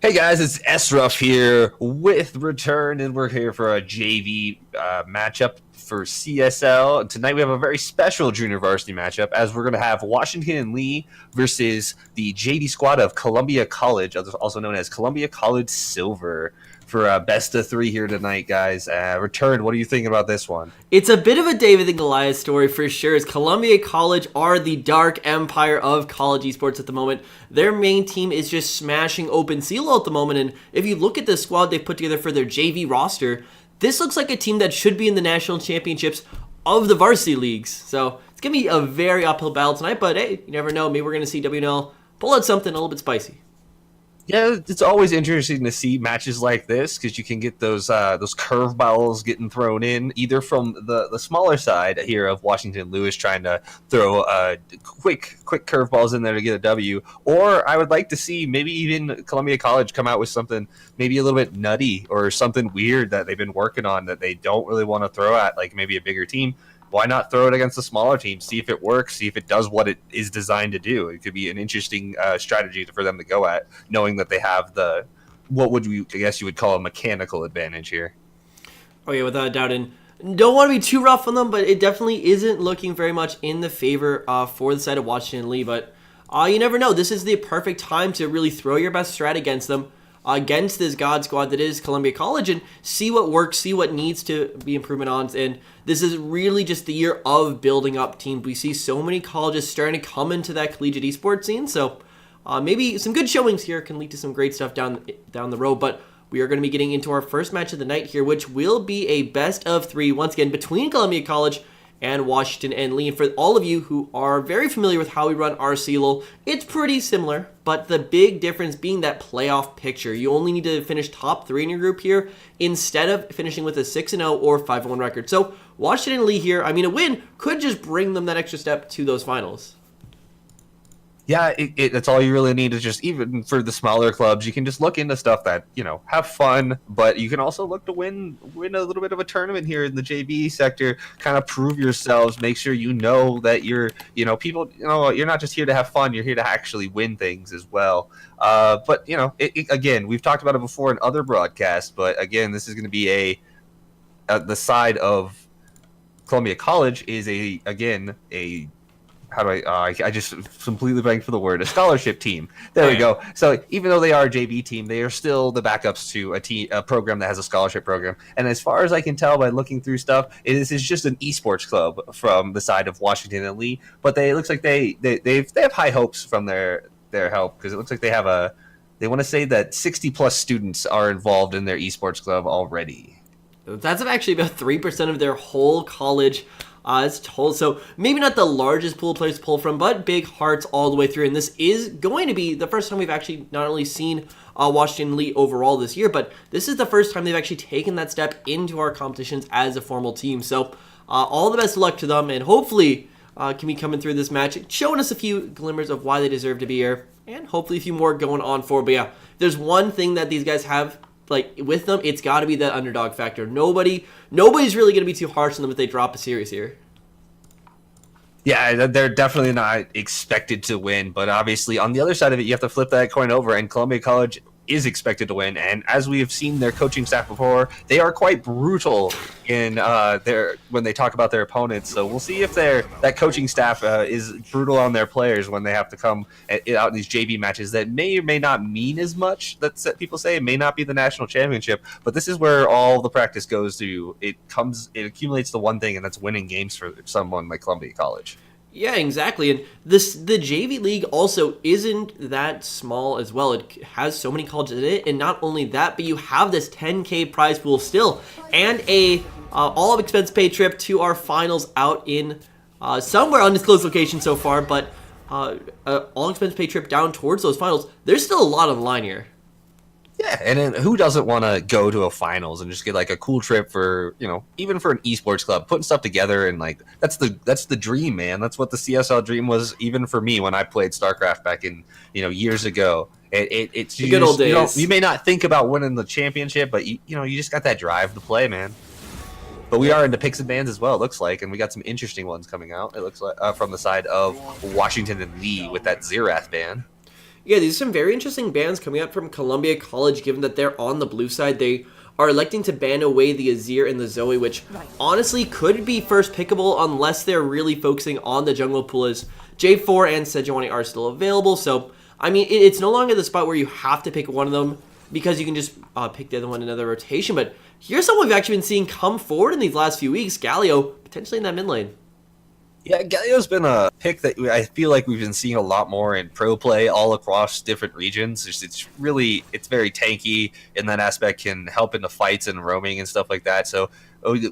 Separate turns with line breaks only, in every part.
Hey guys, it's Sruff here with Return, and we're here for a JV matchup for CSL. And tonight we have a very special junior varsity matchup as we're going to have Washington and Lee versus the JV squad of Columbia College, also known as Columbia College Silver, for a best of three here tonight, guys. Return, what are you thinking about this one?
It's a bit of a David and Goliath story for sure, as Columbia College are the dark empire of college esports at the moment. Their main team is just smashing open CeeLo at the moment, and if you look at the squad they've put together for their JV roster, this looks like a team that should be in the national championships of the varsity leagues. So it's going to be a very uphill battle tonight, but hey, you never know. Maybe we're going to see WNL pull out something a little bit spicy.
Yeah, it's always interesting to see matches like this because you can get those curveballs getting thrown in either from the smaller side here of Washington Lewis trying to throw quick curveballs in there to get a W, or I would like to see maybe even Columbia College come out with something maybe a little bit nutty or something weird that they've been working on that they don't really want to throw at like maybe a bigger team. Why not throw it against a smaller team? See if it works. See if it does what it is designed to do. It could be an interesting strategy for them to go at, knowing that they have I guess you would call a mechanical advantage here.
Oh yeah, without a doubt. And don't want to be too rough on them, but it definitely isn't looking very much in the favor for the side of Washington Lee. But you never know. This is the perfect time to really throw your best strat against them, against this God squad that is Columbia College, and see what works, see what needs to be improvement on. And this is really just the year of building up teams. We see so many colleges starting to come into that collegiate esports scene. So maybe some good showings here can lead to some great stuff down the road. But we are going to be getting into our first match of the night here, which will be a best of three, once again, between Columbia College and Washington and Lee. And for all of you who are very familiar with how we run our CeeLo, it's pretty similar, but the big difference being that playoff picture. You only need to finish top three in your group here instead of finishing with a 6-0 or 5-1 record. So Washington and Lee here, I mean, a win could just bring them that extra step to those finals.
Yeah, that's all you really need is just, even for the smaller clubs, you can just look into stuff that, have fun, but you can also look to win a little bit of a tournament here in the JV sector, kind of prove yourselves, make sure that people, you're not just here to have fun, you're here to actually win things as well. But, again, we've talked about it before in other broadcasts, but again, this is going to be the side of Columbia College is a how do I just completely blanked for the word, a scholarship team. There we go. So even though they are a JV team, they are still the backups to a program that has a scholarship program. And as far as I can tell by looking through stuff, this is just an esports club from the side of Washington and Lee. But it looks like they have high hopes from their help, because it looks like they want to say that 60 plus students are involved in their esports club already.
That's actually about 3% of their whole college. It's told, so maybe not the largest pool of players to pull from, but big hearts all the way through. And this is going to be the first time we've actually not only seen Washington Lee overall this year, but this is the first time they've actually taken that step into our competitions as a formal team. So all the best of luck to them, and hopefully can be coming through this match, showing us a few glimmers of why they deserve to be here, and hopefully a few more going on forward. But yeah, there's one thing that these guys have with them, it's got to be that underdog factor. Nobody's really going to be too harsh on them if they drop a series here.
Yeah, they're definitely not expected to win, but obviously on the other side of it, you have to flip that coin over, and Columbia College is expected to win. And as we have seen their coaching staff before, they are quite brutal in when they talk about their opponents. So we'll see if that coaching staff is brutal on their players when they have to come out in these JV matches that may or may not mean as much. That people say it may not be the national championship, but this is where all the practice goes to. It accumulates to one thing, and that's winning games for someone like Columbia College.
Yeah, exactly. And the JV league also isn't that small as well. It has so many colleges in it, and not only that, but you have this 10K prize pool still, and a all expense paid trip to our finals out in somewhere undisclosed location so far, but all expense paid trip down towards those finals. There's still a lot on the line here.
Yeah, and then who doesn't want to go to a finals and just get like a cool trip for, even for an esports club, putting stuff together, and like that's the dream, man. That's what the CSL dream was, even for me when I played StarCraft back in years ago. It's
the good old days.
You may not think about winning the championship, but you just got that drive to play, man. But we are into picks and bans as well, it looks like, and we got some interesting ones coming out. It looks like from the side of Washington and Lee with that Xerath ban.
Yeah, these are some very interesting bans coming out from Columbia College, given that they're on the blue side. They are electing to ban away the Azir and the Zoe, which honestly could be first pickable unless they're really focusing on the jungle pool, as J4 and Sejuani are still available. So, I mean, it's no longer the spot where you have to pick one of them because you can just pick the other one in another rotation. But here's someone we've actually been seeing come forward in these last few weeks, Galio, potentially in that mid lane.
Yeah, Galio's been a pick that I feel like we've been seeing a lot more in pro play all across different regions. It's very tanky in that aspect, can help in the fights and roaming and stuff like that. So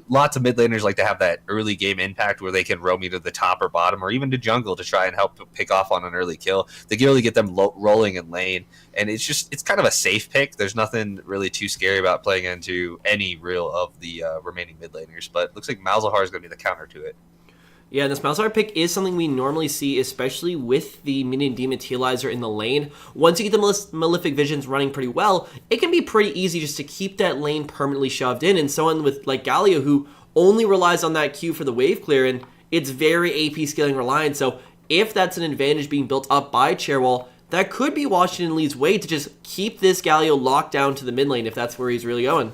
lots of mid laners like to have that early game impact where they can roam either the top or bottom or even to jungle to try and help pick off on an early kill. They can really get them rolling in lane, and it's kind of a safe pick. There's nothing really too scary about playing into any real of the remaining mid laners, but it looks like Malzahar is going to be the counter to it.
Yeah, this Malzahar pick is something we normally see, especially with the Minion Dematerializer in the lane. Once you get the Malefic Visions running pretty well, it can be pretty easy just to keep that lane permanently shoved in. And someone with like Galio, who only relies on that Q for the wave clear, and it's very AP scaling reliant. So if that's an advantage being built up by Chairwall, that could be Washington Lee's way to just keep this Galio locked down to the mid lane if that's where he's really going.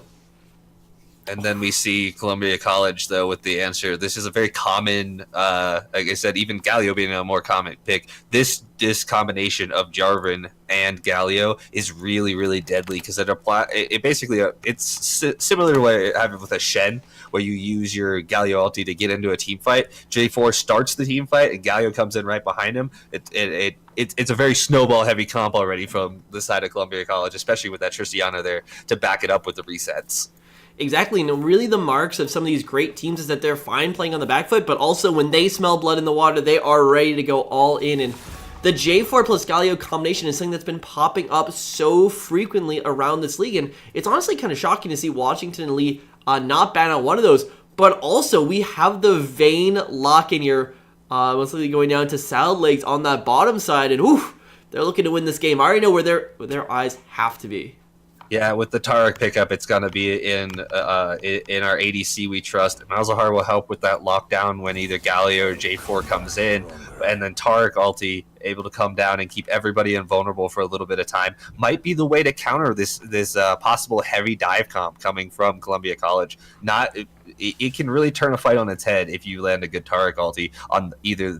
And then we see Columbia College, though, with the answer. This is a very common, like I said, even Galio being a more common pick. This combination of Jarvan and Galio is really, really deadly because it's similar to what I have with a Shen, where you use your Galio ulti to get into a team fight. J4 starts the team fight, and Galio comes in right behind him. It's a very snowball-heavy comp already from the side of Columbia College, especially with that Tristiana there to back it up with the resets.
Exactly, and really the marks of some of these great teams is that they're fine playing on the back foot, but also when they smell blood in the water, they are ready to go all in. And the J4 plus Galio combination is something that's been popping up so frequently around this league, and it's honestly kind of shocking to see Washington and Lee not ban on one of those. But also, we have the Vayne lock in here, most likely going down to Salad Legs on that bottom side, and oof, they're looking to win this game. I already know where their eyes have to be.
Yeah, with the Tarek pickup, it's going to be in our ADC we trust. Malzahar will help with that lockdown when either Galio or J4 comes in, and then Tarek ulti able to come down and keep everybody invulnerable for a little bit of time. Might be the way to counter this possible heavy dive comp coming from Columbia College. It can really turn a fight on its head if you land a good Tarek ulti on either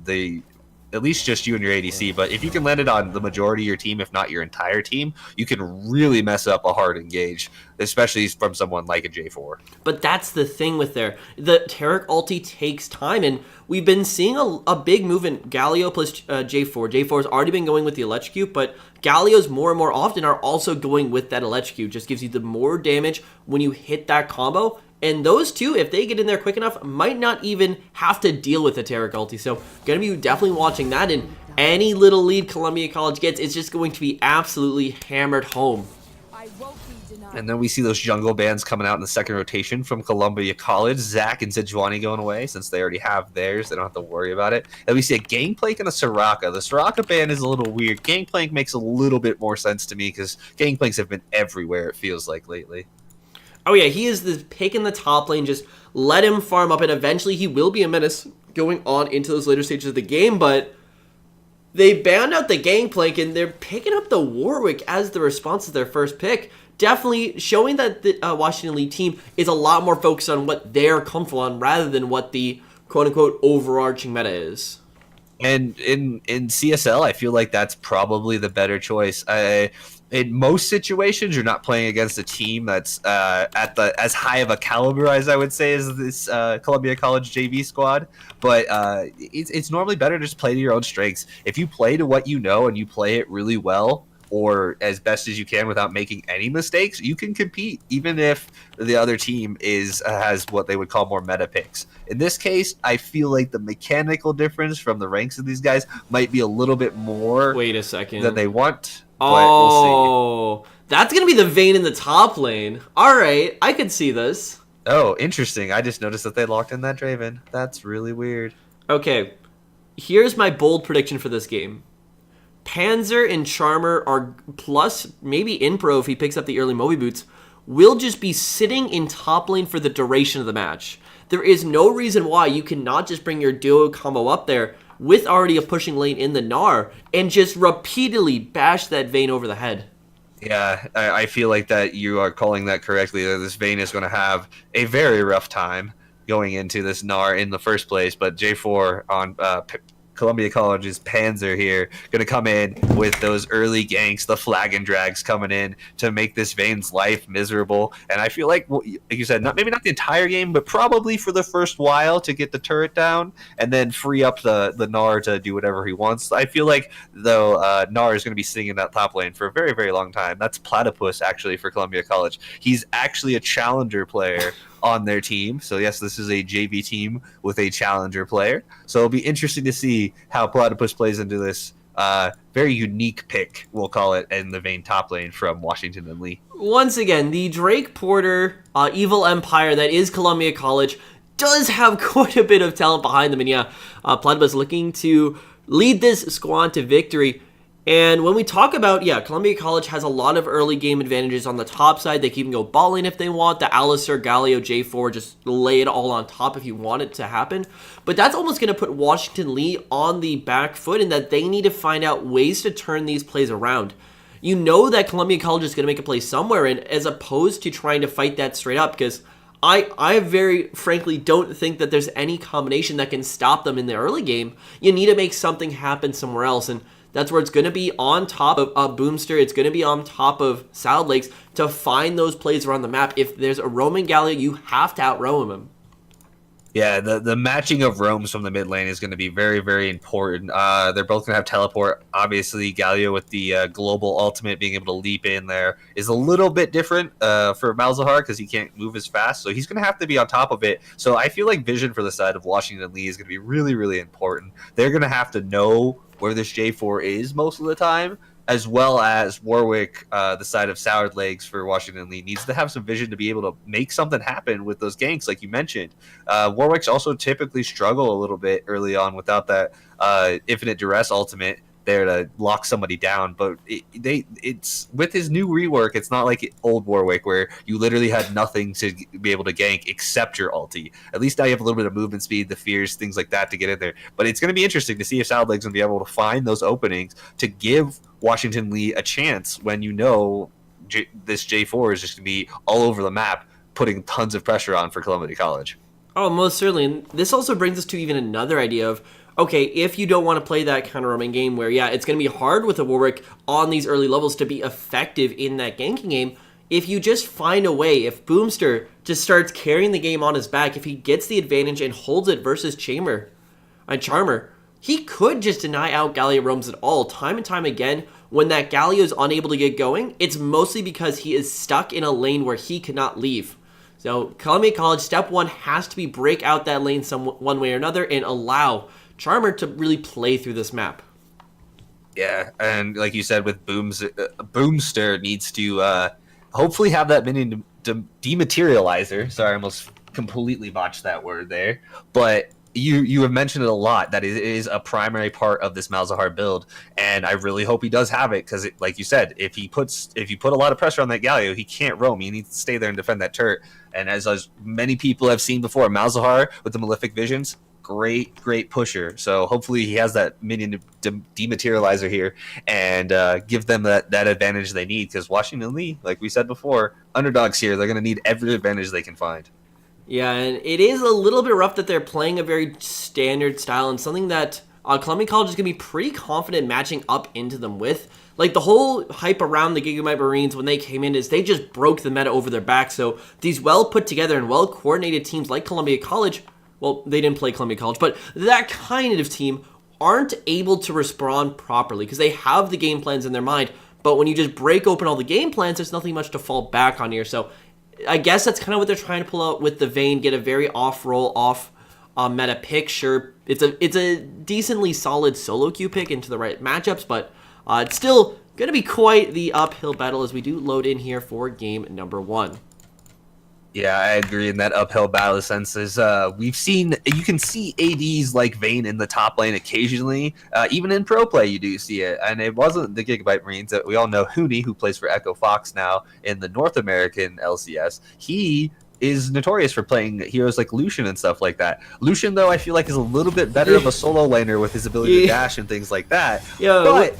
at least just you and your ADC, but if you can land it on the majority of your team, if not your entire team, you can really mess up a hard engage, especially from someone like a J4.
But that's the thing with the Tarek ulti takes time, and we've been seeing a big move in Galio plus J4. J4's already been going with the electrocute, but Galios more and more often are also going with that electrocute. Just gives you the more damage when you hit that combo. And those two, if they get in there quick enough, might not even have to deal with the Tarek ulti. So, going to be definitely watching that. And any little lead Columbia College gets is just going to be absolutely hammered home.
And then we see those jungle bans coming out in the second rotation from Columbia College. Zach and Sejuani going away since they already have theirs. They don't have to worry about it. And we see a Gangplank and a Soraka. The Soraka ban is a little weird. Gangplank makes a little bit more sense to me because Gangplanks have been everywhere, it feels like, lately.
Oh yeah, he is the pick in the top lane. Just let him farm up, and eventually he will be a menace going on into those later stages of the game. But they banned out the Gangplank, and they're picking up the Warwick as the response to their first pick. Definitely showing that the Washington League team is a lot more focused on what they're comfortable on rather than what the quote-unquote overarching meta is.
And in CSL, I feel like that's probably the better choice. In most situations, you're not playing against a team that's as high of a caliber as I would say as this Columbia College JV squad. But it's normally better to just play to your own strengths. If you play to what you know and you play it really well, or as best as you can without making any mistakes, you can compete, even if the other team has what they would call more meta picks. In this case, I feel like the mechanical difference from the ranks of these guys might be a little bit more.
Wait a second.
Than they want.
Oh, we'll see. That's going to be the Vayne in the top lane. All right, I could see this.
Oh, interesting. I just noticed that they locked in that Draven. That's really weird.
Okay, here's my bold prediction for this game. Panzer and Charmer are plus maybe Impro if he picks up the early Moby Boots, will just be sitting in top lane for the duration of the match. There is no reason why you cannot just bring your duo combo up there, with already a pushing lane in the Gnar and just repeatedly bash that Vayne over the head.
Yeah, I feel like that you are calling that correctly. That this Vayne is going to have a very rough time going into this Gnar in the first place. But J4 on Columbia College's Panzer here going to come in with those early ganks, the flag and drags coming in to make this Vayne's life miserable. And I feel like, well, like you said, maybe not the entire game, but probably for the first while to get the turret down and then free up the Gnar to do whatever he wants. I feel like, though, Gnar is going to be sitting in that top lane for a very, very long time. That's Platypus, actually, for Columbia College. He's actually a challenger player on their team. So yes, this is a JV team with a challenger player. So it'll be interesting to see how Platypus plays into this very unique pick, we'll call it, in the Vayne top lane from Washington and Lee.
Once again, the Drake Porter evil empire that is Columbia College does have quite a bit of talent behind them. And yeah, Platypus looking to lead this squad to victory. And when we talk about, Columbia College has a lot of early game advantages on the top side. They can even go balling if they want. The Alistair, Galio, J4, just lay it all on top if you want it to happen. But that's almost going to put Washington Lee on the back foot in that they need to find out ways to turn these plays around. You know that Columbia College is going to make a play somewhere, and as opposed to trying to fight that straight up, because I very frankly don't think that there's any combination that can stop them in the early game. You need to make something happen somewhere else, and that's where it's going to be on top of Boomster. It's going to be on top of Salad Lakes to find those plays around the map. If there's a roaming Galio, you have to out-roam him.
Yeah, the matching of roams from the mid lane is going to be very, very important. They're both going to have teleport. Obviously, Galio with the global ultimate being able to leap in there is a little bit different for Malzahar because he can't move as fast. So he's going to have to be on top of it. So I feel like vision for the side of Washington Lee is going to be really, really important. They're going to have to know where this J4 is most of the time, as well as Warwick, the side of Soured Legs for Washington Lee, needs to have some vision to be able to make something happen with those ganks, like you mentioned. Warwick's also typically struggle a little bit early on without that infinite duress ultimate there to lock somebody down, but it's with his new rework, it's not like old Warwick where you literally had nothing to be able to gank except your ulti. At least now you have a little bit of movement speed, the fears, things like that to get in there. But it's going to be interesting to see if Salad Leg's going to be able to find those openings to give Washington Lee a chance when you know this J4 is just going to be all over the map, putting tons of pressure on for Columbia College.
Oh, most certainly. And this also brings us to even another idea of, okay, if you don't want to play that kind of roaming game where, it's going to be hard with a Warwick on these early levels to be effective in that ganking game, if you just find a way, if Boomster just starts carrying the game on his back, if he gets the advantage and holds it versus Charmer, he could just deny out Galio roams at all. Time and time again, when that Galio is unable to get going, it's mostly because he is stuck in a lane where he cannot leave. So Columbia College, step one has to be break out that lane one way or another and allow Charmer to really play through this map.
Yeah, and like you said, with Boomster needs to hopefully have that minion dematerializer. Sorry, I almost completely botched that word there. But you have mentioned it a lot, that it is a primary part of this Malzahar build, and I really hope he does have it, because like you said, if you put a lot of pressure on that Galio, he can't roam. He needs to stay there and defend that turret. And as many people have seen before, Malzahar with the Malefic Visions, great pusher. So hopefully he has that minion dematerializer here and give them that advantage they need, because Washington Lee, like we said before, underdogs here. They're going to need every advantage they can find.
Yeah, and it is a little bit rough that they're playing a very standard style and something that Columbia College is going to be pretty confident matching up into them with. Like, the whole hype around the Gigamite Marines when they came in is they just broke the meta over their back. So these well put together and well coordinated teams like Columbia College, well, they didn't play Columbia College, but that kind of team aren't able to respond properly because they have the game plans in their mind. But when you just break open all the game plans, there's nothing much to fall back on here. So I guess that's kind of what they're trying to pull out with the Vayne, get a very off-roll, off-meta pick. Sure, it's a decently solid solo queue pick into the right matchups, but it's still going to be quite the uphill battle as we do load in here for game number 1.
Yeah, I agree in that uphill battle sense. We've seen, you can see ADs like Vayne in the top lane occasionally. Even in pro play, you do see it. And it wasn't the Gigabyte Marines. We all know Hooney, who plays for Echo Fox now in the North American LCS. He is notorious for playing heroes like Lucian and stuff like that. Lucian, though, I feel like is a little bit better of a solo laner with his ability to dash and things like that.
Yeah,
but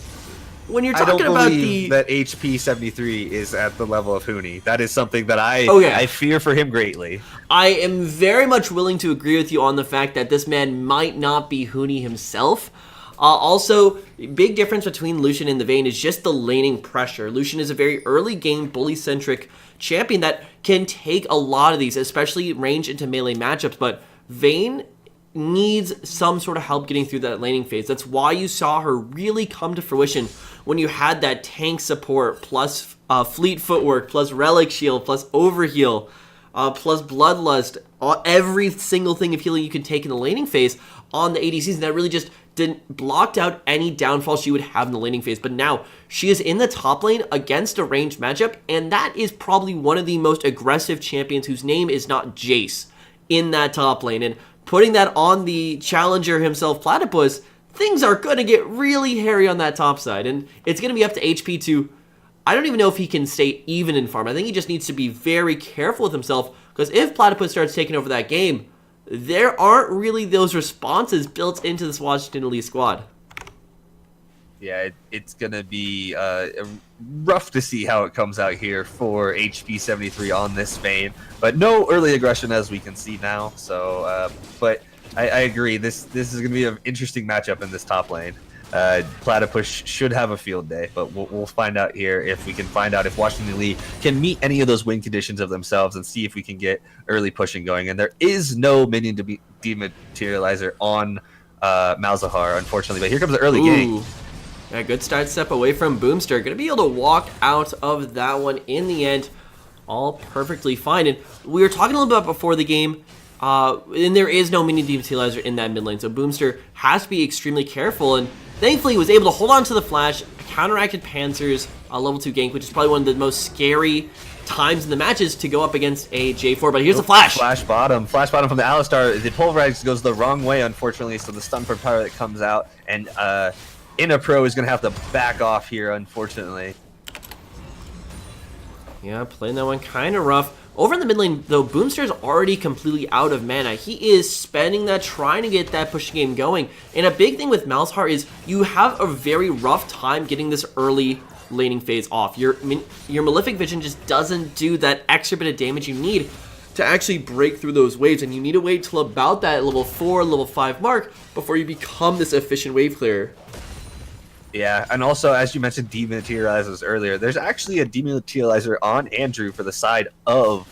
when you're
I don't
talking about
believe that HP 73 is at the level of Huni. That is something that I fear for him greatly.
I am very much willing to agree with you on the fact that this man might not be Huni himself. Also, big difference between Lucian and the Vayne is just the laning pressure. Lucian is a very early game bully-centric champion that can take a lot of these, especially range into melee matchups, but Vayne needs some sort of help getting through that laning phase. That's why you saw her really come to fruition when you had that tank support, plus fleet footwork, plus relic shield, plus overheal, plus bloodlust, every single thing of healing you can take in the laning phase on the ADCs, and that really just blocked out any downfall she would have in the laning phase. But now she is in the top lane against a ranged matchup, and that is probably one of the most aggressive champions whose name is not Jace in that top lane. And putting that on the challenger himself, Platypus, things are going to get really hairy on that top side. And it's going to be up to HP to, I don't even know if he can stay even in farm. I think he just needs to be very careful with himself, because if Platypus starts taking over that game, there aren't really those responses built into this Washington Elite squad.
Yeah, it's going to be rough to see how it comes out here for HP 73 on this Vayne. But no early aggression as we can see now. So, but I agree. This is going to be an interesting matchup in this top lane. Platypus should have a field day, but we'll find out here if we can find out if Washington Lee can meet any of those win conditions of themselves and see if we can get early pushing going. And there is no minion dematerializer on Malzahar, unfortunately, but here comes the early gank.
Yeah, good start step away from Boomster. Going to be able to walk out of that one in the end, all perfectly fine. And we were talking a little bit before the game, and there is no minion dematerializer in that mid lane, so Boomster has to be extremely careful, and thankfully he was able to hold on to the flash, counteracted Panzer's level 2 gank, which is probably one of the most scary times in the matches to go up against a J4, but here's a flash.
Flash bottom from the Alistar. The Pulverize goes the wrong way, unfortunately, so the stun for power that comes out, and Inapro is going to have to back off here, unfortunately. Yeah,
playing that one kind of rough. Over in the mid lane, though, Boomster's already completely out of mana. He is spending that, trying to get that pushing game going. And a big thing with Malzahar is you have a very rough time getting this early laning phase off. Your Malefic Vision just doesn't do that extra bit of damage you need to actually break through those waves, and you need to wait till about that level 4, level 5 mark before you become this efficient wave clearer.
Yeah, and also, as you mentioned, dematerializers earlier, there's actually a dematerializer on Andrew for the side of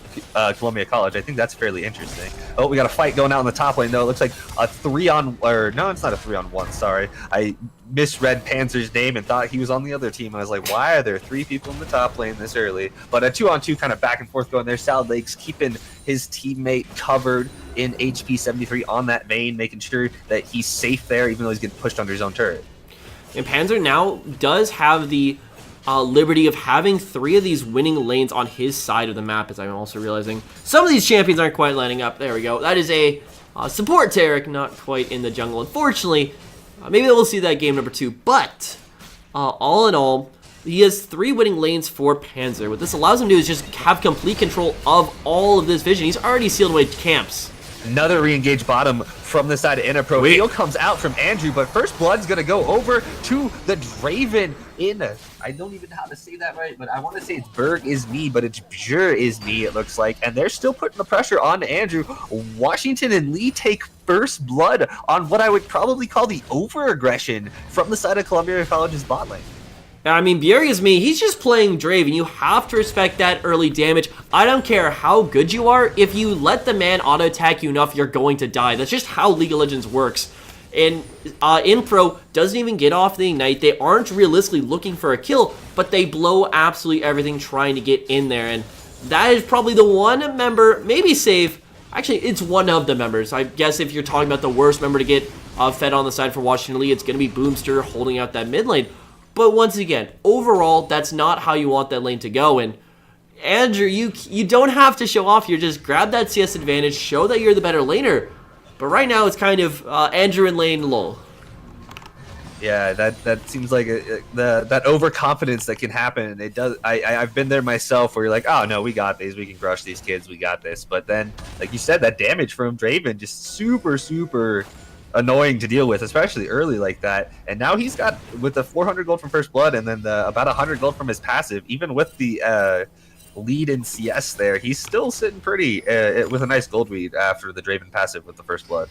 Columbia College. I think that's fairly interesting. Oh, we got a fight going out in the top lane, though. It looks like a 3-on... or no, it's not a 3-on-1, sorry. I misread Panzer's name and thought he was on the other team. I was like, why are there 3 people in the top lane this early? But a 2-on-2 kind of back and forth going there. Salad Lakes keeping his teammate covered in HP 73 on that Vayne, making sure that he's safe there, even though he's getting pushed under his own turret.
And Panzer now does have the liberty of having 3 of these winning lanes on his side of the map, as I'm also realizing. Some of these champions aren't quite lining up. There we go. That is a support Taric, not quite in the jungle. Unfortunately, maybe we'll see that game number 2. But all in all, he has 3 winning lanes for Panzer. What this allows him to do is just have complete control of all of this vision. He's already sealed away camps.
Another re-engaged bottom from the side of Inapro. Heal comes out from Andrew, but First Blood's going to go over to the Draven in... I don't even know how to say that right, but I want to say it's Berg is me, but it's Bjur is me, it looks like. And they're still putting the pressure on Andrew. Washington and Lee take First Blood on what I would probably call the over-aggression from the side of Columbia College's bot lane.
I mean, Bjuri is me. He's just playing Draven. You have to respect that early damage. I don't care how good you are. If you let the man auto-attack you enough, you're going to die. That's just how League of Legends works. And Impro doesn't even get off the Ignite. They aren't realistically looking for a kill, but they blow absolutely everything trying to get in there. And that is probably the one member, maybe Save. Actually, it's one of the members. I guess if you're talking about the worst member to get fed on the side for Washington Lee, it's going to be Boomster holding out that mid lane. But once again, overall, that's not how you want that lane to go. And Andrew, you don't have to show off. You just grab that CS advantage, show that you're the better laner. But right now, it's kind of Andrew in lane lull.
Yeah, that seems like that overconfidence that can happen. It does. I've been there myself, where you're like, oh no, we got these, we can crush these kids, we got this. But then, like you said, that damage from Draven just super annoying to deal with, especially early like that. And now he's got, with the 400 gold from First Blood, and then about 100 gold from his passive, even with the lead in CS there, he's still sitting pretty with a nice gold lead after the Draven passive with the First Blood.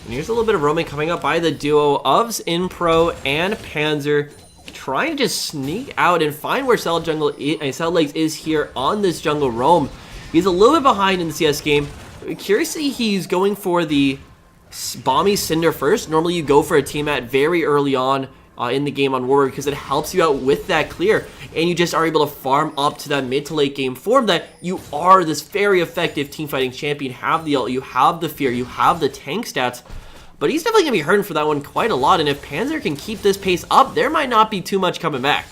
And here's a little bit of roaming coming up by the duo of Inpro and Panzer, trying to just sneak out and find where Cell Legs is here on this jungle roam. He's a little bit behind in the CS game. Curiously, he's going for the Bomby Cinder first. Normally you go for a team at very early on in the game on Warrior, because it helps you out with that clear, and you just are able to farm up to that mid to late game form that you are this very effective team fighting champion. You have the ult, you have the fear, you have the tank stats, but he's definitely going to be hurting for that one quite a lot, and if Panzer can keep this pace up, there might not be too much coming back.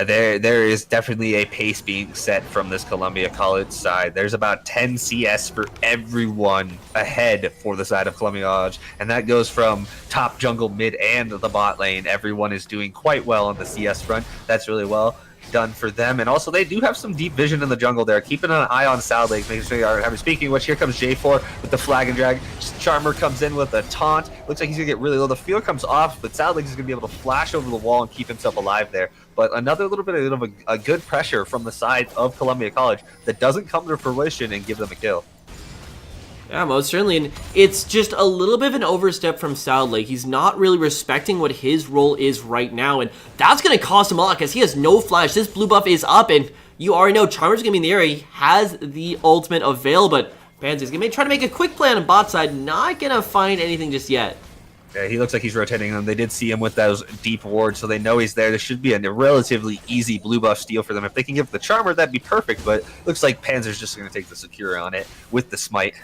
There is definitely a pace being set from this Columbia College side. There's about 10 CS for everyone ahead for the side of Columbia College, and that goes from top jungle, mid, and the bot lane. Everyone is doing quite well on the CS front. That's really well done for them, and also they do have some deep vision in the jungle there, keeping an eye on South Lake, making sure they are having. Speaking of which, here comes J4 with the flag and drag. Charmer comes in with a taunt. Looks like he's gonna get really low. The field comes off, but South Lake is gonna be able to flash over the wall and keep himself alive there. But another little bit of a good pressure from the side of Columbia College that doesn't come to fruition and give them a kill.
Yeah, most certainly, and it's just a little bit of an overstep from South Lake. He's not really respecting what his role is right now, and that's going to cost him a lot because he has no flash. This blue buff is up, and you already know Charmer's going to be in the area. He has the ultimate avail, but Panzer's going to try to make a quick play on the bot side. Not going to find anything just yet.
Yeah, he looks like he's rotating them. They did see him with those deep wards, so they know he's there. This should be a relatively easy blue buff steal for them. If they can give the Charmer, that'd be perfect, but looks like Panzer's just going to take the secure on it with the smite.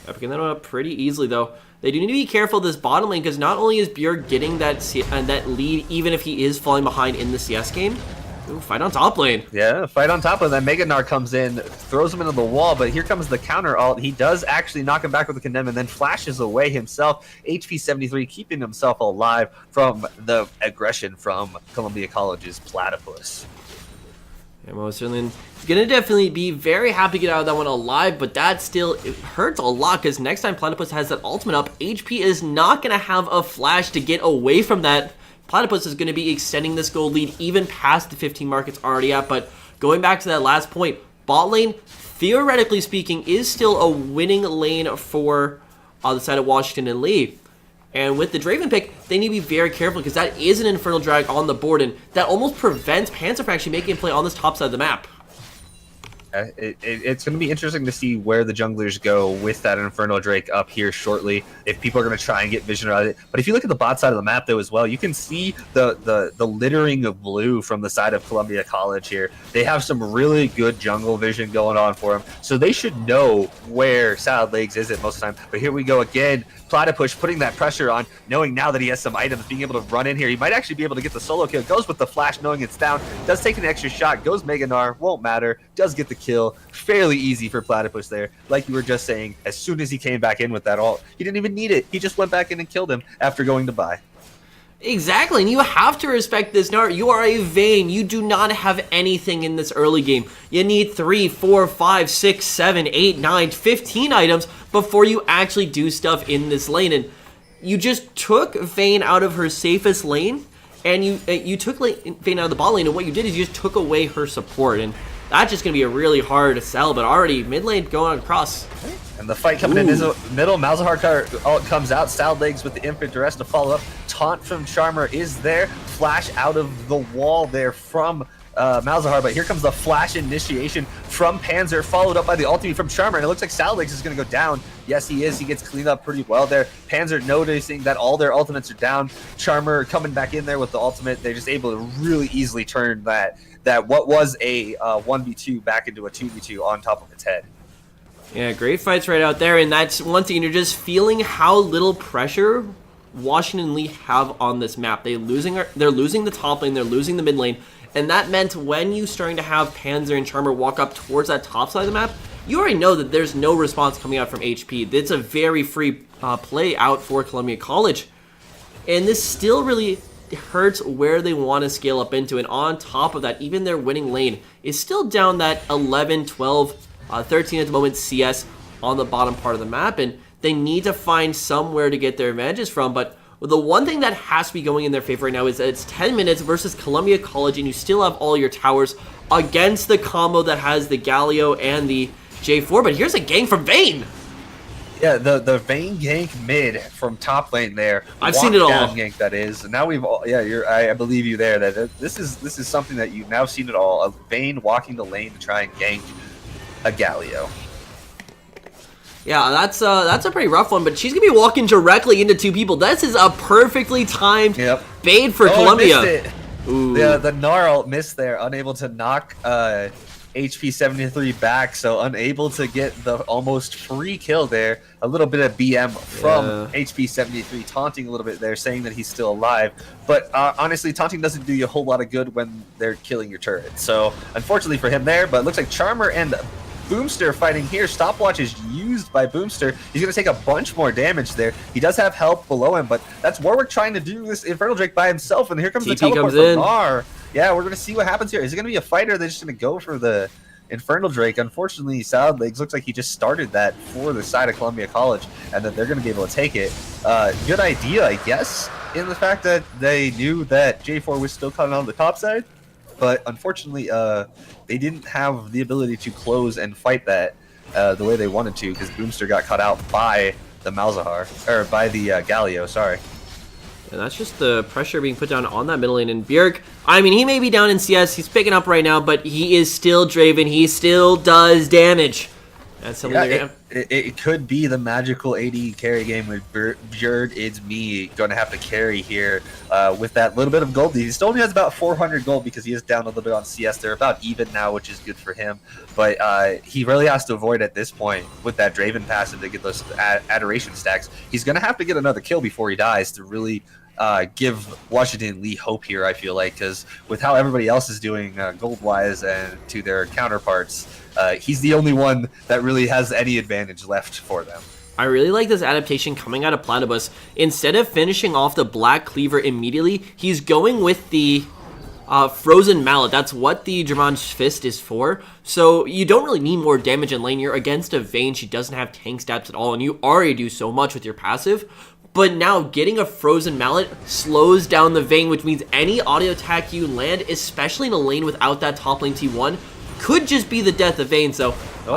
Picking that one up pretty easily, though. They do need to be careful this bottom lane, because not only is Bjerg getting that lead, even if he is falling behind in the CS game. Ooh, fight on top lane.
Yeah, fight on top of that. Meganar comes in, throws him into the wall, but here comes the counter ult. He does actually knock him back with the condemn and then flashes away himself. HP 73, keeping himself alive from the aggression from Columbia College's Platypus.
Yeah, most certainly. He's going to definitely be very happy to get out of that one alive, but that still it hurts a lot, because next time Platypus has that ultimate up, HP is not going to have a flash to get away from that. Platypus is going to be extending this gold lead even past the 15 mark it's already at, but going back to that last point, bot lane, theoretically speaking, is still a winning lane for the side of Washington and Lee. And with the Draven pick, they need to be very careful, because that is an Infernal Drag on the board, and that almost prevents Panzer from actually making a play on this top side of the map.
It's going to be interesting to see where the junglers go with that Infernal Drake up here shortly, if people are going to try and get vision out of it. But if you look at the bot side of the map, though, as well, you can see the littering of blue from the side of Columbia College here. They have some really good jungle vision going on for them, so they should know where Salad Legs is at most of the time. But here we go again. Platypus putting that pressure on, knowing now that he has some items, being able to run in here. He might actually be able to get the solo kill. Goes with the flash, knowing it's down. Does take an extra shot. Goes Meganar. Won't matter. Does get the kill. Fairly easy for Platypus there. Like you were just saying, as soon as he came back in with that ult, he didn't even need it. He just went back in and killed him after going to buy.
Exactly, and you have to respect this. Now, you are a Vayne. You do not have anything in this early game. You need 3, 4, 5, 6, 7, 8, 9, 15 items before you actually do stuff in this lane. And you just took Vayne out of her safest lane, and you took Vayne out of the bot lane, and what you did is you just took away her support. And that's just going to be a really hard sell, but already mid lane going across.
And the fight coming in is middle. Malzahar ult comes out. Salad Legs with the Infant Duress to follow up. Taunt from Charmer is there. Flash out of the wall there from Malzahar, but here comes the flash initiation from Panzer, followed up by the ultimate from Charmer, and it looks like Salad Legs is going to go down. Yes, he is. He gets cleaned up pretty well there. Panzer noticing that all their ultimates are down. Charmer coming back in there with the ultimate. They're just able to really easily turn that what was a 1v2 back into a 2v2 on top of its head.
Yeah, great fights right out there, and that's one thing. You're just feeling how little pressure Washington and Lee have on this map. They're losing the top lane, they're losing the mid lane, and that meant when you starting to have Panzer and Charmer walk up towards that top side of the map, you already know that there's no response coming out from HP. It's a very free play out for Columbia College. And this still really hurts where they want to scale up into. And on top of that, even their winning lane is still down that 11, 12, 13 at the moment CS on the bottom part of the map. And they need to find somewhere to get their advantages from. But the one thing that has to be going in their favor right now is that it's 10 minutes versus Columbia College, and you still have all your towers against the combo that has the Galio and the J4. But here's a gank from Vayne.
Yeah, the Vayne gank mid from top lane there.
I've seen it all.
Gank, that is. Now we've all, yeah, I believe you there. That this is something that you've now seen it all. A Vayne walking the lane to try and gank a Galio.
Yeah, that's a pretty rough one, but she's gonna be walking directly into two people. This is a perfectly timed bait for Columbia.
Missed it. Ooh. The Gnarl missed there, unable to knock HP 73 back, so unable to get the almost free kill there. A little bit of BM from HP 73, taunting a little bit there, saying that he's still alive. But honestly, taunting doesn't do you a whole lot of good when they're killing your turret. So unfortunately for him there, but it looks like Charmer and Boomster fighting here. Stopwatch is used by Boomster. He's going to take a bunch more damage there. He does have help below him, but that's Warwick trying to do this Infernal Drake by himself, and here comes the teleport from Gnar. Yeah, we're going to see what happens here. Is it going to be a fighter? They're just going to go for the Infernal Drake. Unfortunately, Salad Legs looks like he just started that for the side of Columbia College, and that they're going to be able to take it. Good idea, I guess, in the fact that they knew that J4 was still coming on the top side. But unfortunately, they didn't have the ability to close and fight that the way they wanted to, because Boomster got cut out by the Malzahar, or by the Galio, sorry.
And that's just the pressure being put down on that middle lane. And Bjerg, I mean, he may be down in CS, he's picking up right now, but he is still Draven, he still does damage. That's something
it could be the magical AD carry game with Bjerg. It's me going to have to carry here with that little bit of gold. He still only has about 400 gold because he is down a little bit on CS. They're about even now, which is good for him. But he really has to avoid at this point with that Draven passive to get those adoration stacks. He's going to have to get another kill before he dies to really give Washington Lee hope here, I feel like, because with how everybody else is doing gold-wise and to their counterparts, he's the only one that really has any advantage left for them.
I really like this adaptation coming out of Platypus. Instead of finishing off the Black Cleaver immediately, he's going with the Frozen Mallet. That's what the German's Fist is for. So you don't really need more damage in lane. You're against a Vayne. She doesn't have tank stats at all, and you already do so much with your passive. But now getting a Frozen Mallet slows down the Vayne, which means any audio attack you land, especially in a lane without that top lane T1, could just be the death of Vayne. So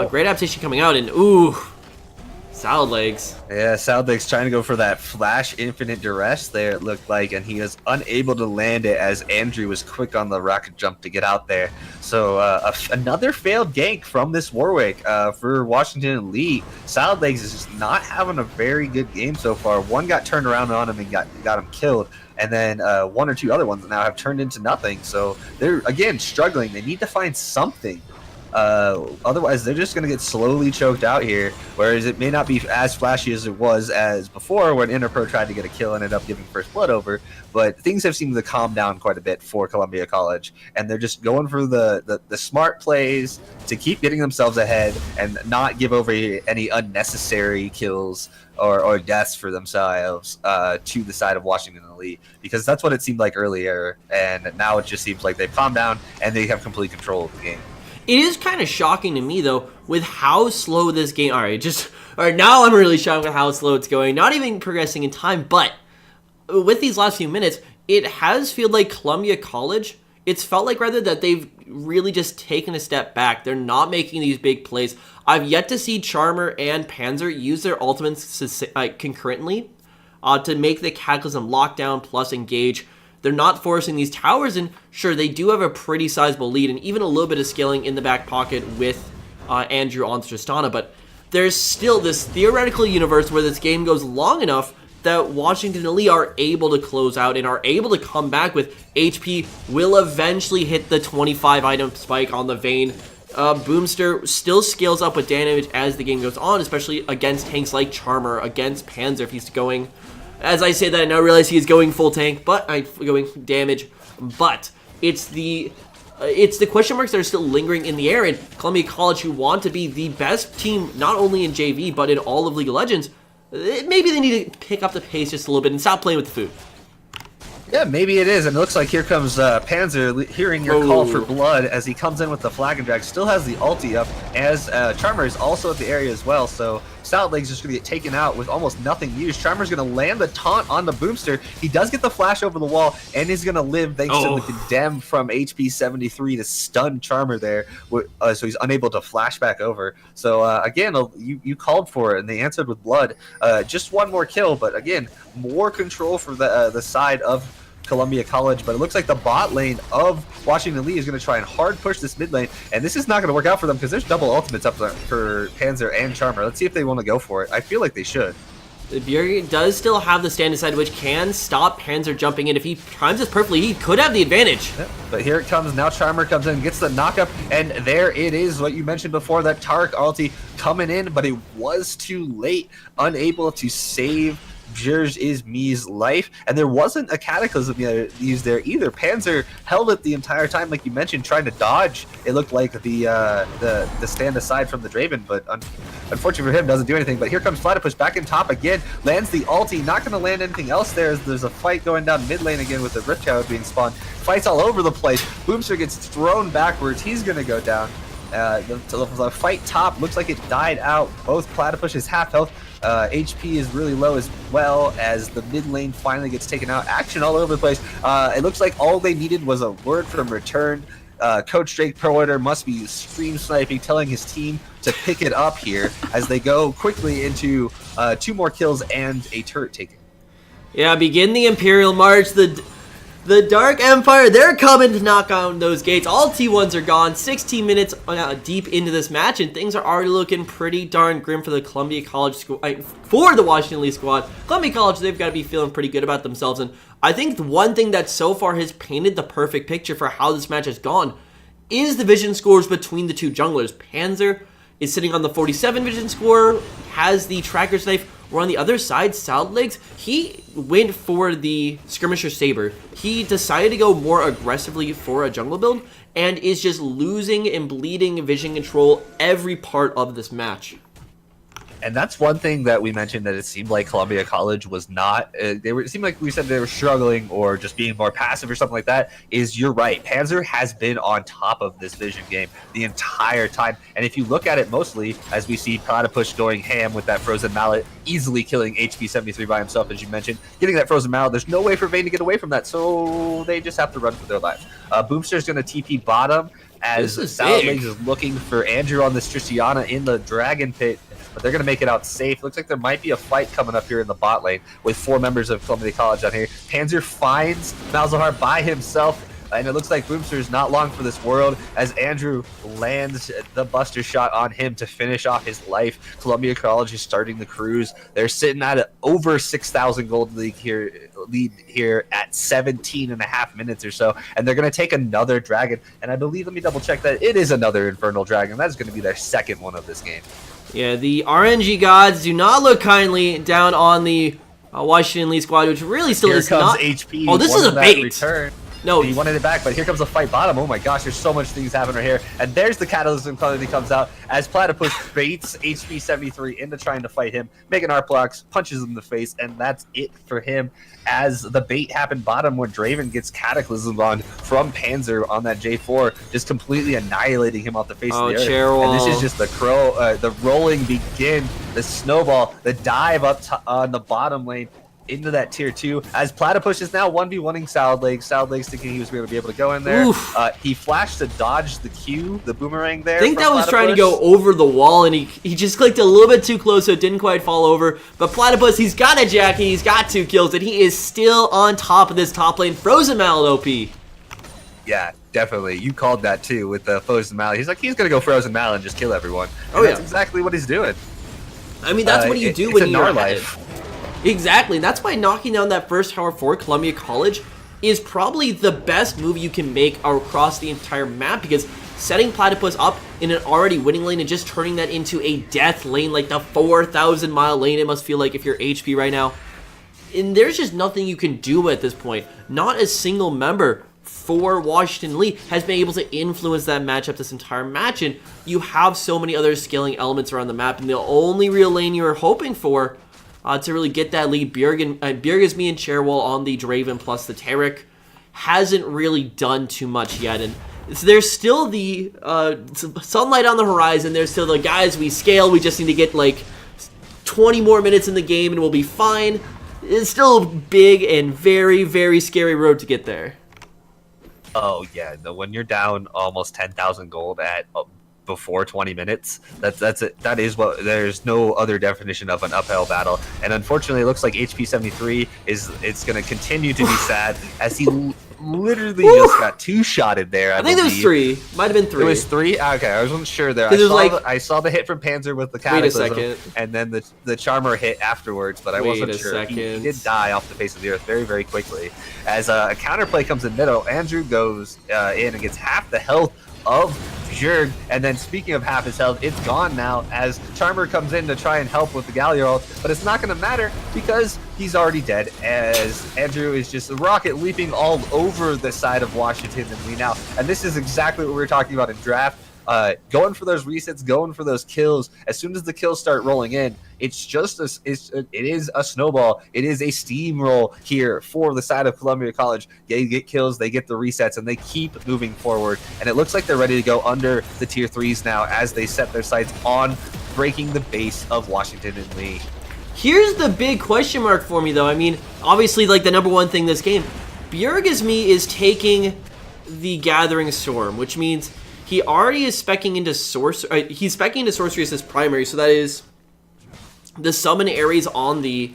great adaptation coming out, and ooh, Salad Legs.
Yeah, Salad Legs trying to go for that flash infinite duress there, it looked like, and he was unable to land it as Andrew was quick on the rocket jump to get out there. So another failed gank from this Warwick for Washington and Lee. Salad Legs is just not having a very good game so far. One got turned around on him and got him killed, and then one or two other ones now have turned into nothing. So they're, again, struggling. They need to find something. Otherwise, they're just going to get slowly choked out here, whereas it may not be as flashy as it was as before when Interpro tried to get a kill and ended up giving first blood over, but things have seemed to calm down quite a bit for Columbia College, and they're just going for the smart plays to keep getting themselves ahead and not give over any unnecessary kills or deaths for themselves to the side of Washington and Lee, because that's what it seemed like earlier, and now it just seems like they've calmed down and they have complete control of the game.
It is kind of shocking to me, though, with how slow this game... All right, now I'm really shocked with how slow it's going. Not even progressing in time, but with these last few minutes, it has felt like Columbia College, it's felt like rather that they've really just taken a step back. They're not making these big plays. I've yet to see Charmer and Panzer use their ultimates concurrently to make the Cataclysm lockdown plus engage. They're not forcing these towers, and sure, they do have a pretty sizable lead and even a little bit of scaling in the back pocket with Andrew on Tristana, but there's still this theoretical universe where this game goes long enough that Washington and Lee are able to close out and are able to come back with HP will eventually hit the 25 item spike on the Vayne. Boomster still scales up with damage as the game goes on, especially against tanks like Charmer, against Panzer if he's going... As I say that, I now realize he is going full tank, but I'm going damage. But it's the it's the question marks that are still lingering in the air, and Columbia College, who want to be the best team not only in JV but in all of League of Legends, maybe they need to pick up the pace just a little bit and stop playing with the food.
Yeah, maybe it is, and it looks like here comes Panzer hearing your call for blood as he comes in with the flag and drag. Still has the ulti up, as Charmer is also at the area as well, so Salad Legs just going to get taken out with almost nothing used. Charmer's going to land the taunt on the Boomster. He does get the flash over the wall, and he's going to live thanks to the condemn from HP 73 to stun Charmer there, so he's unable to flash back over. So again, you called for it, and they answered with blood. Just one more kill, but again, more control for the side of Columbia College, but it looks like the bot lane of Washington Lee is going to try and hard push this mid lane, and this is not going to work out for them because there's double ultimates up there for Panzer and Charmer. Let's see if they want to go for it. I feel like they should.
Bjerg does still have the stand aside, which can stop Panzer jumping in. If he times this perfectly, he could have the advantage.
Yeah, but here it comes. Now Charmer comes in, gets the knockup, and there it is, what you mentioned before, that Tarek ulti coming in, but it was too late, unable to save Me's life, and there wasn't a cataclysm used there either. Panzer held it the entire time, like you mentioned, trying to dodge. It looked like the stand aside from the Draven, but unfortunately for him, doesn't do anything. But here comes Platypus back in top again, lands the ulti, not going to land anything else there. As there's a fight going down mid lane again with the Rift Tower being spawned. Fights all over the place. Boomster gets thrown backwards. He's going to go down. The fight top looks like it died out. Both Platypus' half health. HP is really low as well, as the mid lane finally gets taken out. Action all over the place. It looks like all they needed was a word from return. Coach Drake Perlwater must be stream sniping, telling his team to pick it up here as they go quickly into 2 more kills and a turret taken.
Yeah, begin the Imperial March. The Dark Empire, they're coming to knock on those gates. All T1s are gone. 16 minutes deep into this match, and things are already looking pretty darn grim for the Columbia College squad. For the Washington Lee squad, Columbia College, they've got to be feeling pretty good about themselves. And I think the one thing that so far has painted the perfect picture for how this match has gone is the vision scores between the two junglers. Panzer is sitting on the 47 vision score, has the tracker's knife. Where on the other side, Salad Legs, he went for the Skirmisher Saber. He decided to go more aggressively for a jungle build and is just losing and bleeding vision control every part of this match.
And that's one thing that we mentioned, that it seemed like Columbia College was not. It seemed like we said they were struggling or just being more passive or something like that. You're right. Panzer has been on top of this vision game the entire time. And if you look at it mostly, as we see Platypus going ham with that frozen mallet, easily killing HP 73 by himself, as you mentioned, getting that frozen mallet. There's no way for Vayne to get away from that, so they just have to run for their lives. Boomster's going to TP bottom as Salad Legs is looking for Andrew on this Triciana in the Dragon Pit. But they're going to make it out safe. Looks like there might be a fight coming up here in the bot lane with 4 members of Columbia College on here. Panzer finds Malzahar by himself, and it looks like Boomster's not long for this world as Andrew lands the buster shot on him to finish off his life. Columbia College is starting the cruise. They're sitting at over 6,000 gold lead here at 17 and a half minutes or so, and they're going to take another dragon. And I believe, let me double check that, it is another Infernal Dragon. That's going to be their second one of this game.
Yeah, the RNG gods do not look kindly down on the Washington Lee squad, which really still is not.
HP.
Oh, this is a bait.
Return.
No,
he wanted it back, but here comes the fight bottom. Oh my gosh, there's so much things happening right here. And there's the Catalysm finally comes out as Platypus baits HP 73 into trying to fight him, making art blocks, punches him in the face, and that's it for him. As the bait happened bottom when Draven gets Cataclysm on from Panzer on that J4, just completely annihilating him off the face of the earth. And this is just the rolling begin, the snowball, the dive up on the bottom lane into that tier 2 as Platypus is now 1v1ing Salad Legs. Salad Legs thinking he was going to be able to go in there. He flashed to dodge the Q, the boomerang there.
I think that was Platypus trying to go over the wall, and he just clicked a little bit too close, so it didn't quite fall over. But Platypus, he's got a Jackie, he's got 2 kills, and he is still on top of this top lane. Frozen Mallet OP.
Yeah, definitely. You called that too with the Frozen Mallet. He's like, he's going to go Frozen Mallet and just kill everyone. And that's exactly what he's doing.
I mean, that's what you do when you're life. Exactly, and that's why knocking down that first tower for Columbia College is probably the best move you can make across the entire map, because setting Platypus up in an already winning lane and just turning that into a death lane, like the 4,000 mile lane it must feel like if you're HP right now. And there's just nothing you can do at this point. Not a single member for Washington Lee has been able to influence that matchup this entire match, and you have so many other scaling elements around the map, and the only real lane you were hoping for to really get that lead, Bjergåsmi and Chairwall on the Draven plus the Taric, hasn't really done too much yet, and there's still the sunlight on the horizon. There's still the guys, we scale, we just need to get like 20 more minutes in the game and we'll be fine. It's still a big and very, very scary road to get there.
Oh yeah, when you're down almost 10,000 gold at before 20 minutes, that's it. That is what. There's no other definition of an uphill battle. And unfortunately, it looks like HP 73 it's going to continue to be sad as he literally just got two-shotted there. I
think there was 3. Might have been 3.
It was 3? Okay, I wasn't sure there. I saw the hit from Panzer with the Cataclysm.
Wait a second.
And then the Charmer hit afterwards, but I wasn't sure. He did die off the face of the earth very, very quickly. As a counterplay comes in middle, Andrew goes in and gets half the health of Bjerg, and then speaking of half his health, it's gone now as Charmer comes in to try and help with the Gallier ult, but it's not going to matter because he's already dead as Andrew is just a rocket leaping all over the side of Washington and Lee now. And this is exactly what we were talking about in draft. Going for those resets, going for those kills. As soon as the kills start rolling in, it's just it is a snowball. It is a steamroll here for the side of Columbia College. They get kills, they get the resets, and they keep moving forward. And it looks like they're ready to go under the tier 3s now as they set their sights on breaking the base of Washington and Lee.
Here's the big question mark for me, though. I mean, obviously, like the number one thing this game, Bjergåsmi is taking the Gathering Storm, which means he already is specking into sorcery. He's specking into sorcery as his primary, so that is the summon Ares on the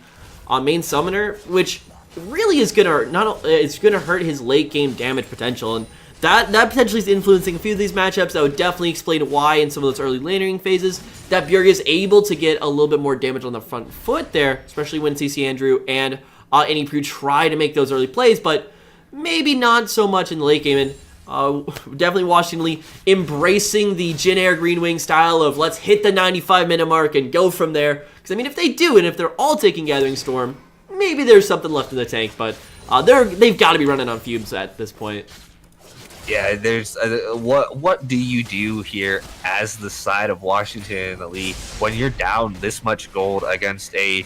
main summoner, which really is gonna it's gonna hurt his late game damage potential, and that potentially is influencing a few of these matchups. That would definitely explain why in some of those early lanering phases that Bjerg is able to get a little bit more damage on the front foot there, especially when CC Andrew and Anipru try to make those early plays, but maybe not so much in the late game. And definitely Washington Lee embracing the Jin Air Green Wing style of let's hit the 95-minute mark and go from there. Because, I mean, if they do, and if they're all taking Gathering Storm, maybe there's something left in the tank, but they've got to be running on fumes at this point.
Yeah, there's what do you do here as the side of Washington Lee when you're down this much gold against a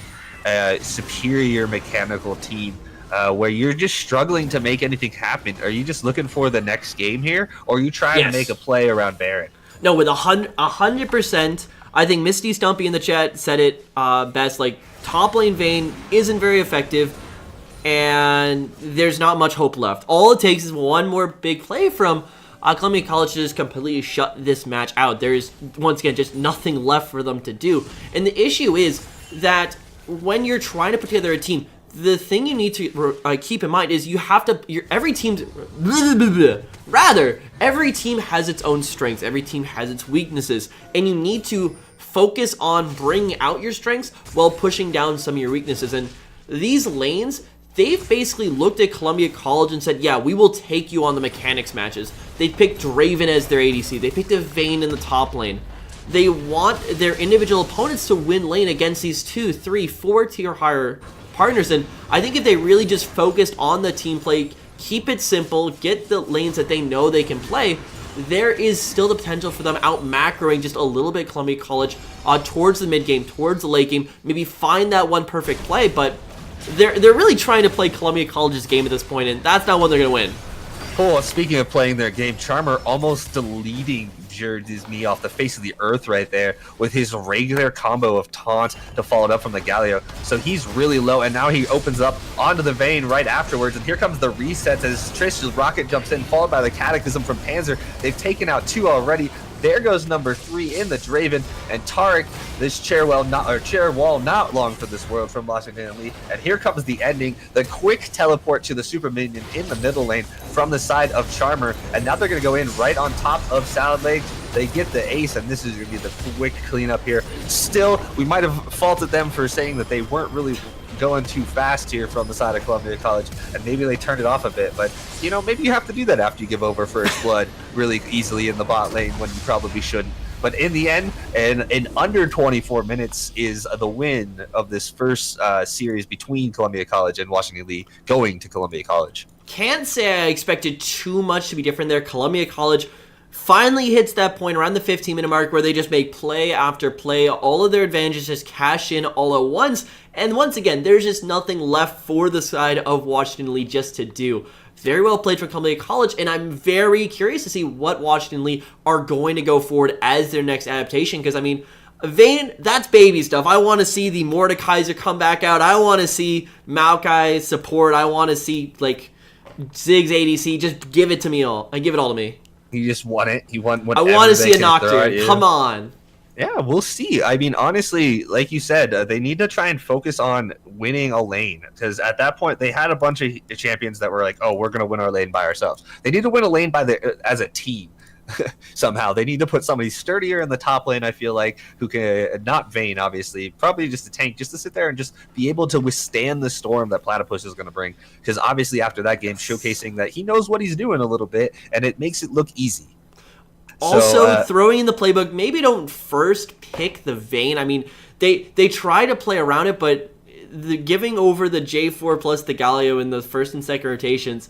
superior mechanical team? Where you're just struggling to make anything happen? Are you just looking for the next game here, or are you trying to make a play around Baron?
No, with 100%. I think Misty Stumpy in the chat said it best. Like, top lane Vayne isn't very effective, and there's not much hope left. All it takes is one more big play from Columbia College to just completely shut this match out. There's, once again, just nothing left for them to do. And the issue is that when you're trying to put together a team, the thing you need to keep in mind is you have to. Every team has its own strengths. Every team has its weaknesses, and you need to focus on bringing out your strengths while pushing down some of your weaknesses. And these lanes, they've basically looked at Columbia College and said, "Yeah, we will take you on the mechanics matches." They picked Draven as their ADC. They picked a Vayne in the top lane. They want their individual opponents to win lane against these 2, 3, 4 tier higher partners, and I think if they really just focused on the team play, keep it simple, get the lanes that they know they can play, there is still the potential for them out macroing just a little bit Columbia College towards the mid game, towards the late game, maybe find that one perfect play, but they're really trying to play Columbia College's game at this point, and that's not one they're going to win.
Oh, speaking of playing their game, Charmer almost deleting Bjergåsmi off the face of the earth right there with his regular combo of taunt to follow it up from the Galio. So he's really low, and now he opens up onto the Vayne right afterwards, and here comes the resets as Trish's rocket jumps in, followed by the Cataclysm from Panzer. They've taken out 2 already. There goes number 3 in the Draven, and Taric, this chair wall not long for this world from Washington and Lee. And here comes the ending, the quick teleport to the super minion in the middle lane from the side of Charmer, and now they're going to go in right on top of Salad Legs. They get the ace, and this is going to be the quick cleanup here. Still, we might have faulted them for saying that they weren't really going too fast here from the side of Columbia College, and maybe they turned it off a bit, but you know, maybe you have to do that after you give over First Blood really easily in the bot lane when you probably shouldn't. But in the end, and in under 24 minutes is the win of this first series between Columbia College and Washington Lee, going to Columbia College.
Can't say I expected too much to be different there. Columbia College finally hits that point around the 15-minute mark where they just make play after play. All of their advantages just cash in all at once. And once again, there's just nothing left for the side of Washington Lee just to do. Very well played for Columbia College, and I'm very curious to see what Washington Lee are going to go forward as their next adaptation, because, I mean, Vane, that's baby stuff. I want to see the Mordekaiser come back out. I want to see Maokai support. I want to see, like, Ziggs ADC. Just give it to me all. Give it all to me.
He just won it. He won.
I want to see a Nocturne. Come on.
Yeah, we'll see. I mean, honestly, like you said, they need to try and focus on winning a lane, because at that point they had a bunch of champions that were like, "Oh, we're going to win our lane by ourselves." They need to win a lane as a team. Somehow they need to put somebody sturdier in the top lane. I feel like, who can, not Vayne, obviously, probably just a tank, just to sit there and just be able to withstand the storm that Platypus is going to bring. Because obviously after that game, showcasing that he knows what he's doing a little bit, and it makes it look easy.
Also, throwing in the playbook, maybe don't first pick the Vayne. I mean, they try to play around it, but giving over the J4 plus the Galio in the first and second rotations,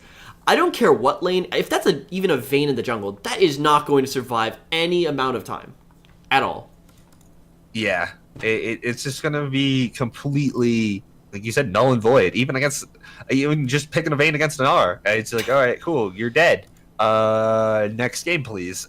I don't care what lane, if that's even a Vayne in the jungle, that is not going to survive any amount of time at all.
Yeah, it's just going to be completely, like you said, null and void. Even just picking a Vayne against an R, it's like, all right, cool, you're dead. Next game, please.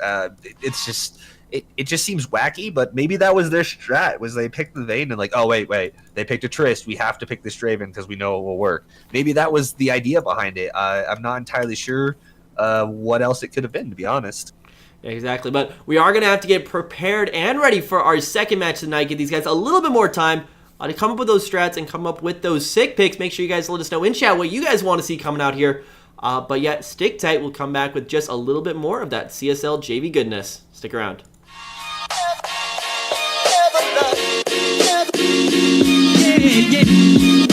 It's just, it just seems wacky, but maybe that was their strat, was they picked the Vayne and like, oh, wait, they picked a Trist, we have to pick this Draven because we know it will work. Maybe that was the idea behind it. I'm not entirely sure what else it could have been, to be honest.
Exactly, but we are going to have to get prepared and ready for our second match tonight, give these guys a little bit more time to come up with those strats and come up with those sick picks. Make sure you guys let us know in chat what you guys want to see coming out here. But yeah, stick tight. We'll come back with just a little bit more of that CSL JV goodness. Stick around.
Yeah.